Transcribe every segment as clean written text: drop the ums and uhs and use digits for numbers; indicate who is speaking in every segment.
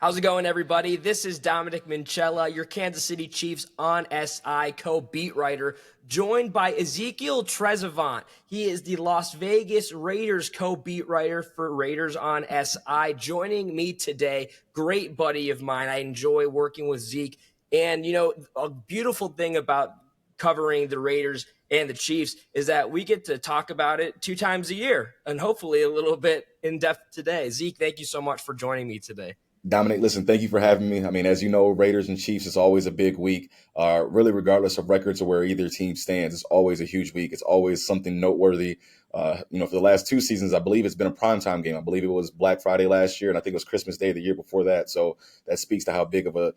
Speaker 1: How's it going, everybody? This is Dominic Minchella, your Kansas City Chiefs on SI co-beat writer, joined by Ezekiel Trezevant. He is the Las Vegas Raiders co-beat writer for Raiders on SI. Joining me today, great buddy of mine. I enjoy working with Zeke. And, a beautiful thing about covering the Raiders and the Chiefs is that we get to talk about it 2 times a year, and hopefully a little bit in depth today. Zeke, thank you so much for joining me today.
Speaker 2: Dominic, listen, thank you for having me. I mean, as you know, Raiders and Chiefs is always a big week. Really, regardless of records or where either team stands, it's always a huge week. It's always something noteworthy. For the last 2 seasons, I believe it's been a primetime game. I believe it was Black Friday last year, and I think it was Christmas Day the year before that. So that speaks to how big of a,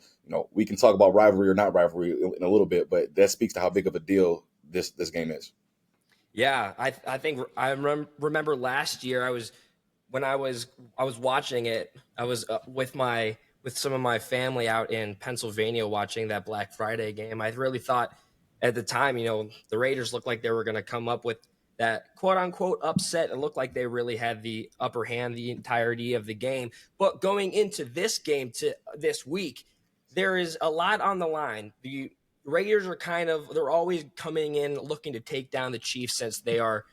Speaker 2: we can talk about rivalry or not rivalry in a little bit, but that speaks to how big of a deal this game is.
Speaker 1: Yeah, I think I remember last year when I was watching it, I was with some of my family out in Pennsylvania watching that Black Friday game. I really thought at the time, the Raiders looked like they were going to come up with that quote unquote upset. It looked like they really had the upper hand the entirety of the game. But going into this game to this week, there is a lot on the line. The Raiders are they're always coming in looking to take down the Chiefs since they are,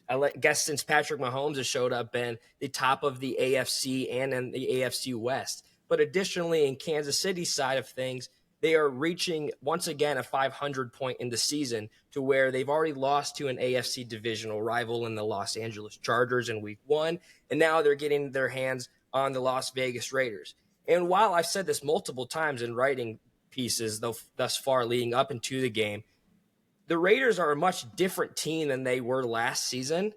Speaker 1: I guess, since Patrick Mahomes has showed up, been the top of the AFC and in the AFC West. But additionally, in Kansas City's side of things, they are reaching, once again, a 500 point in the season to where they've already lost to an AFC divisional rival in the Los Angeles Chargers in week 1. And now they're getting their hands on the Las Vegas Raiders. And while I've said this multiple times in writing pieces thus far leading up into the game, the Raiders are a much different team than they were last season,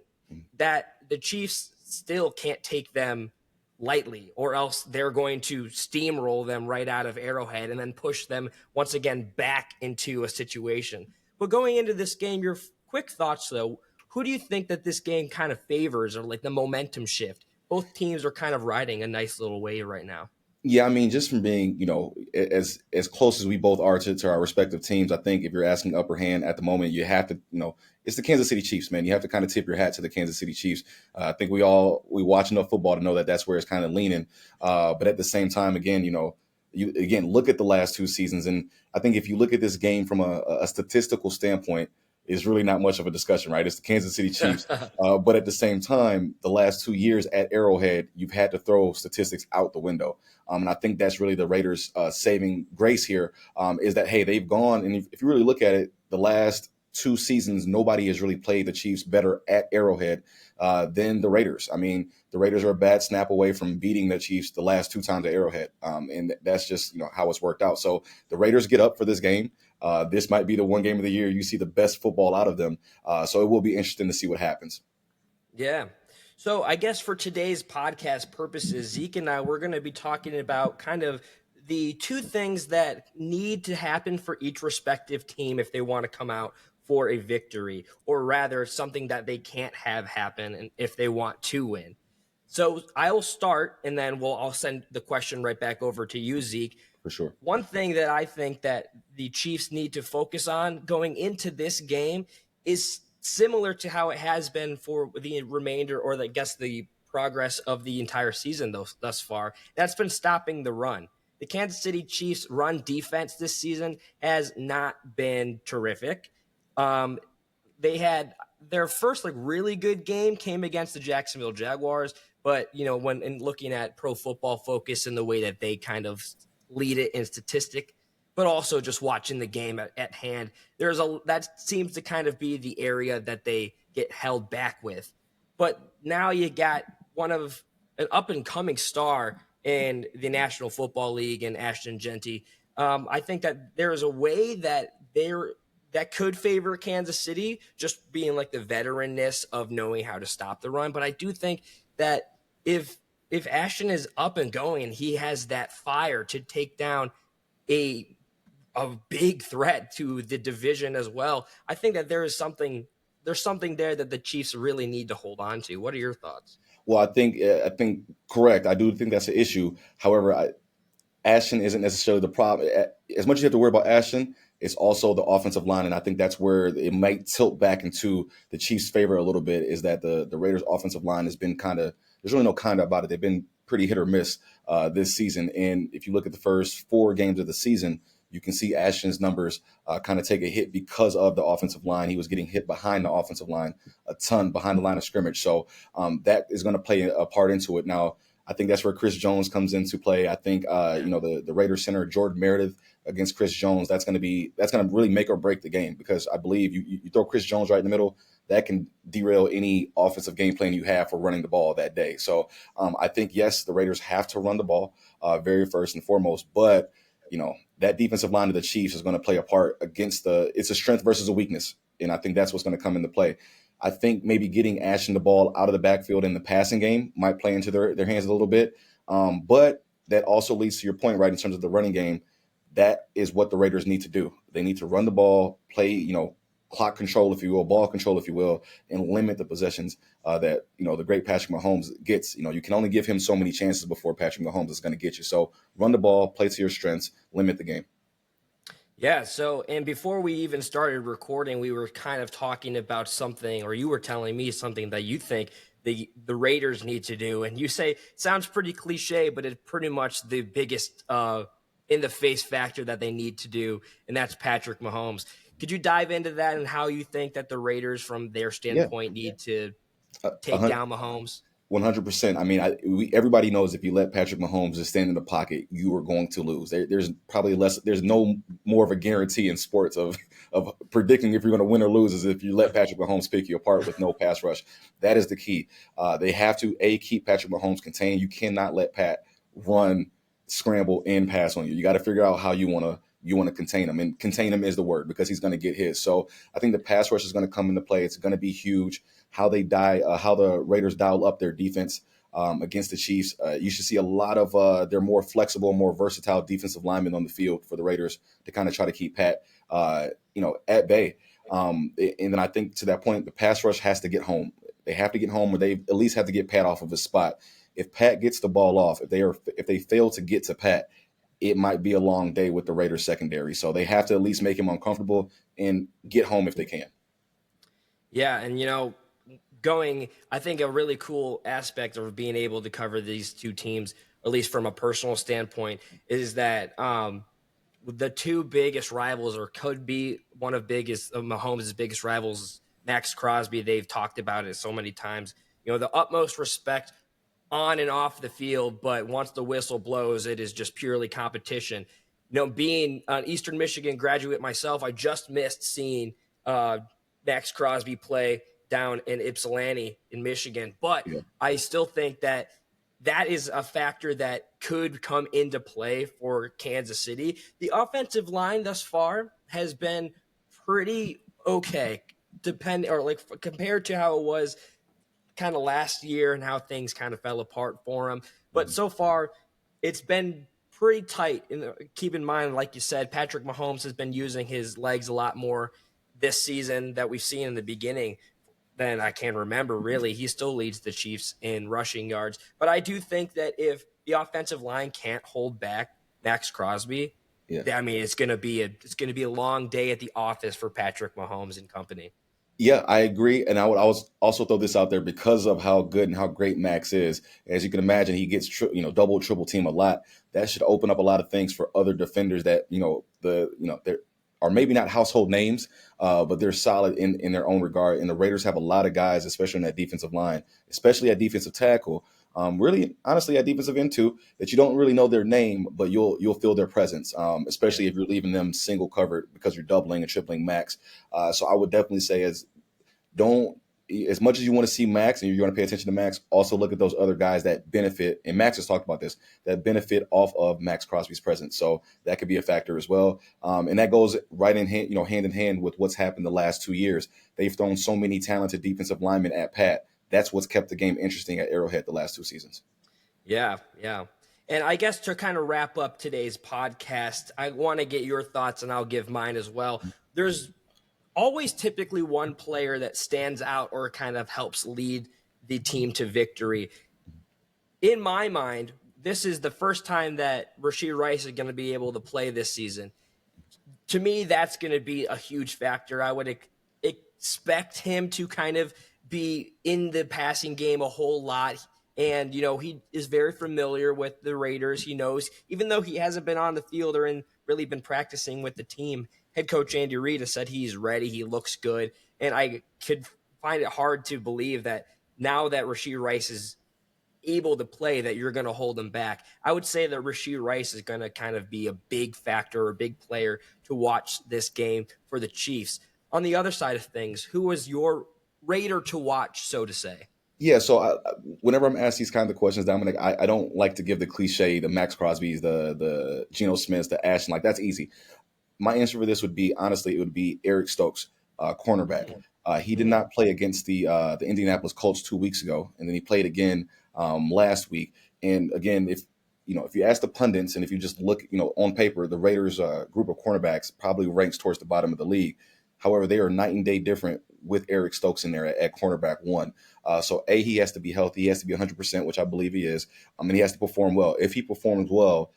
Speaker 1: that the Chiefs still can't take them lightly, or else they're going to steamroll them right out of Arrowhead and then push them once again back into a situation. But going into this game, your quick thoughts, though, who do you think that this game kind of favors, or like the momentum shift? Both teams are kind of riding a nice little wave right now.
Speaker 2: Yeah, I mean, just from being, as close as we both are to our respective teams, I think if you're asking upper hand at the moment, you have to, it's the Kansas City Chiefs, man. You have to kind of tip your hat to the Kansas City Chiefs. I think we watch enough football to know that that's where it's kind of leaning. But at the same time, again, you look at the last 2 seasons, and I think if you look at this game from a statistical standpoint, is really not much of a discussion, right? It's the Kansas City Chiefs. But at the same time, the last 2 years at Arrowhead, you've had to throw statistics out the window. And I think that's really the Raiders' saving grace here, is that, hey, they've gone, and if you really look at it, the last 2 seasons, nobody has really played the Chiefs better at Arrowhead than the Raiders. I mean, the Raiders are a bad snap away from beating the Chiefs the last 2 times at Arrowhead. And that's just, how it's worked out. So the Raiders get up for this game. This might be the one game of the year you see the best football out of them. So it will be interesting to see what happens.
Speaker 1: Yeah. So I guess for today's podcast purposes, Zeke and I, we're going to be talking about kind of the 2 things that need to happen for each respective team if they want to come out for a victory, or rather something that they can't have happen and if they want to win. So I will start, and then I'll send the question right back over to you, Zeke.
Speaker 2: For sure.
Speaker 1: One thing that I think that the Chiefs need to focus on going into this game is similar to how it has been for the remainder, or I guess the progress of the entire season thus far. That's been stopping the run. The Kansas City Chiefs run defense this season has not been terrific. They had their first really good game came against the Jacksonville Jaguars, but when looking at Pro Football Focus and the way that they kind of lead it in statistic, but also just watching the game at hand, that seems to kind of be the area that they get held back with. But now you got an up and coming star in the National Football League and Ashton Genty. I think that there is a way that could favor Kansas City, just being like the veteranness of knowing how to stop the run. But I do think that if Ashton is up and going, he has that fire to take down a big threat to the division as well. I think that there's something there that the Chiefs really need to hold on to. What are your thoughts?
Speaker 2: Well, I think correct. I do think that's an issue. However, Ashton isn't necessarily the problem. As much as you have to worry about Ashton, it's also the offensive line, and I think that's where it might tilt back into the Chiefs' favor a little bit, is that the Raiders' offensive line has been there's really no kind about it. They've been pretty hit or miss this season. And if you look at the first 4 games of the season, you can see Ashton's numbers kind of take a hit because of the offensive line. He was getting hit behind the offensive line a ton behind the line of scrimmage. So that is going to play a part into it. Now, I think that's where Chris Jones comes into play. I think the Raiders center Jordan Meredith against Chris Jones, that's going to really make or break the game, because I believe you throw Chris Jones right in the middle, that can derail any offensive game plan you have for running the ball that day. So I think, yes, the Raiders have to run the ball very first and foremost, but that defensive line of the Chiefs is going to play a part against it's a strength versus a weakness. And I think that's what's going to come into play. I think maybe getting Ashton the ball out of the backfield in the passing game might play into their hands a little bit. But that also leads to your point, right, in terms of the running game. That is what the Raiders need to do. They need to run the ball, play, clock control, if you will, ball control, if you will, and limit the possessions that, the great Patrick Mahomes gets. You can only give him so many chances before Patrick Mahomes is going to get you. So run the ball, play to your strengths, limit the game.
Speaker 1: Yeah. So, and before we even started recording, we were kind of talking about something, or you were telling me something that you think the Raiders need to do. And you say, it sounds pretty cliche, but it's pretty much the biggest in the face factor that they need to do. And that's Patrick Mahomes. Could you dive into that and how you think that the Raiders, from their
Speaker 2: Yeah,
Speaker 1: standpoint, need to take
Speaker 2: 100.
Speaker 1: down Mahomes?
Speaker 2: 100%. I mean, everybody knows if you let Patrick Mahomes just stand in the pocket, you are going to lose. There's probably less. There's no more of a guarantee in sports of predicting if you're going to win or lose, as if you let Patrick Mahomes pick you apart with no pass rush. That is the key. They have to keep Patrick Mahomes contained. You cannot let Pat run, scramble, and pass on you. You got to figure out how you want to contain him, and contain him is the word, because he's going to get his. So I think the pass rush is going to come into play. It's going to be huge. How the Raiders dial up their defense against the Chiefs. You should see a lot of their more flexible, more versatile defensive linemen on the field for the Raiders to kind of try to keep Pat, at bay. And then I think, to that point, the pass rush has to get home. They have to get home, or they at least have to get Pat off of his spot. If Pat gets the ball off, if they fail to get to Pat, it might be a long day with the Raiders secondary. So they have to at least make him uncomfortable and get home if they can.
Speaker 1: Yeah, and I think a really cool aspect of being able to cover these two teams, at least from a personal standpoint, is that the two biggest rivals, or could be one of Mahomes' biggest rivals, Max Crosby. They've talked about it so many times. The utmost respect on and off the field, but once the whistle blows, it is just purely competition. Being an Eastern Michigan graduate myself, I just missed seeing Max Crosby play down in Ypsilanti in Michigan, but
Speaker 2: Yeah.
Speaker 1: I still think that is a factor that could come into play for Kansas City. The offensive line thus far has been pretty okay, compared to how it was kind of last year and how things kind of fell apart for him. But so far, it's been pretty tight. Keep in mind, like you said, Patrick Mahomes has been using his legs a lot more this season that we've seen in the beginning than I can remember, really. He still leads the Chiefs in rushing yards. But I do think that if the offensive line can't hold back Max Crosby,
Speaker 2: Yeah.
Speaker 1: I mean, it's going to be a long day at the office for Patrick Mahomes and company.
Speaker 2: Yeah, I agree. And I would also throw this out there, because of how good and how great Max is. As you can imagine, he gets double, triple team a lot. That should open up a lot of things for other defenders that they're are maybe not household names, but they're solid in their own regard. And the Raiders have a lot of guys, especially in that defensive line, especially at defensive tackle. Really, honestly, at defensive end too, that you don't really know their name, but you'll feel their presence, especially if you're leaving them single covered because you're doubling and tripling Max. So I would definitely say, as much as you want to see Max and you're going to pay attention to Max, also look at those other guys that benefit. And Max has talked about this, that benefit off of Max Crosby's presence. So that could be a factor as well. And that goes right in hand, hand in hand with what's happened the last 2 years. They've thrown so many talented defensive linemen at Pat. That's what's kept the game interesting at Arrowhead the last 2 seasons.
Speaker 1: Yeah, yeah. And I guess to kind of wrap up today's podcast, I want to get your thoughts, and I'll give mine as well. There's always typically one player that stands out or kind of helps lead the team to victory. In my mind, this is the first time that Rashee Rice is going to be able to play this season. To me, that's going to be a huge factor. I would expect him to kind of be in the passing game a whole lot. And, he is very familiar with the Raiders. He knows, even though he hasn't been on the field or really been practicing with the team, head coach Andy Reid has said he's ready. He looks good. And I could find it hard to believe that now that Rashee Rice is able to play, that you're going to hold him back. I would say that Rashee Rice is going to kind of be a big factor or a big player to watch this game for the Chiefs. On the other side of things, who was your Raider to watch, so to say?
Speaker 2: Yeah, so whenever I'm asked these kinds of questions, Dominic, I don't like to give the cliche, the Max Crosby's, the Geno Smiths, the Ashton. Like, that's easy. My answer for this would be, honestly, it would be Eric Stokes, cornerback. He did not play against the Indianapolis Colts 2 weeks ago, and then he played again last week. And again, if you ask the pundits and if you just look, on paper, the Raiders group of cornerbacks probably ranks towards the bottom of the league. However, they are night and day different with Eric Stokes in there at cornerback one. So he has to be healthy. He has to be 100%, which I believe he is. And he has to perform well. If he performs well,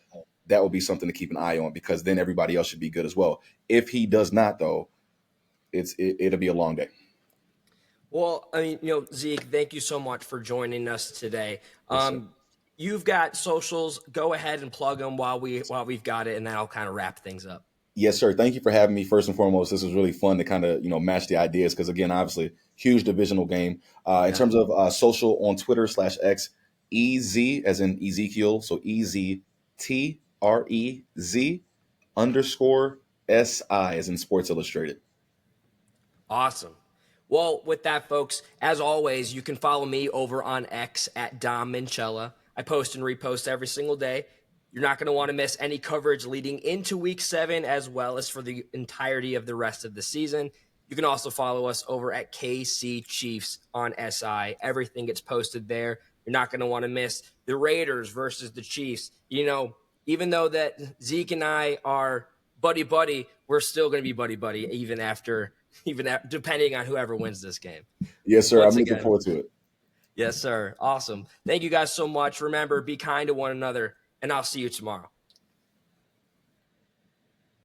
Speaker 2: that would be something to keep an eye on, because then everybody else should be good as well. If he does not, though, it'll be a long day.
Speaker 1: Well, I mean, Zeke, thank you so much for joining us today.
Speaker 2: Yes, sir.
Speaker 1: You've got socials. Go ahead and plug them while we've got it, and then I'll kind of wrap things up.
Speaker 2: Yes, sir. Thank you for having me. First and foremost, this was really fun to kind of match the ideas, because again, obviously, huge divisional game. In terms of social, on Twitter /X, EZ as in Ezekiel, so EZTREZ_SI as in Sports Illustrated.
Speaker 1: Awesome. Well, with that, folks, as always, you can follow me over on X at Dom Minchella. I post and repost every single day. You're not going to want to miss any coverage leading into Week 7, as well as for the entirety of the rest of the season. You can also follow us over at KC Chiefs on SI. Everything gets posted there. You're not going to want to miss the Raiders versus the Chiefs. Even though that Zeke and I are buddy-buddy, we're still going to be buddy-buddy even depending on whoever wins this game.
Speaker 2: Yes, sir.
Speaker 1: Once
Speaker 2: I'm looking
Speaker 1: again,
Speaker 2: forward to it.
Speaker 1: yes, sir. Awesome. Thank you guys so much. Remember, be kind to one another, and I'll see you tomorrow.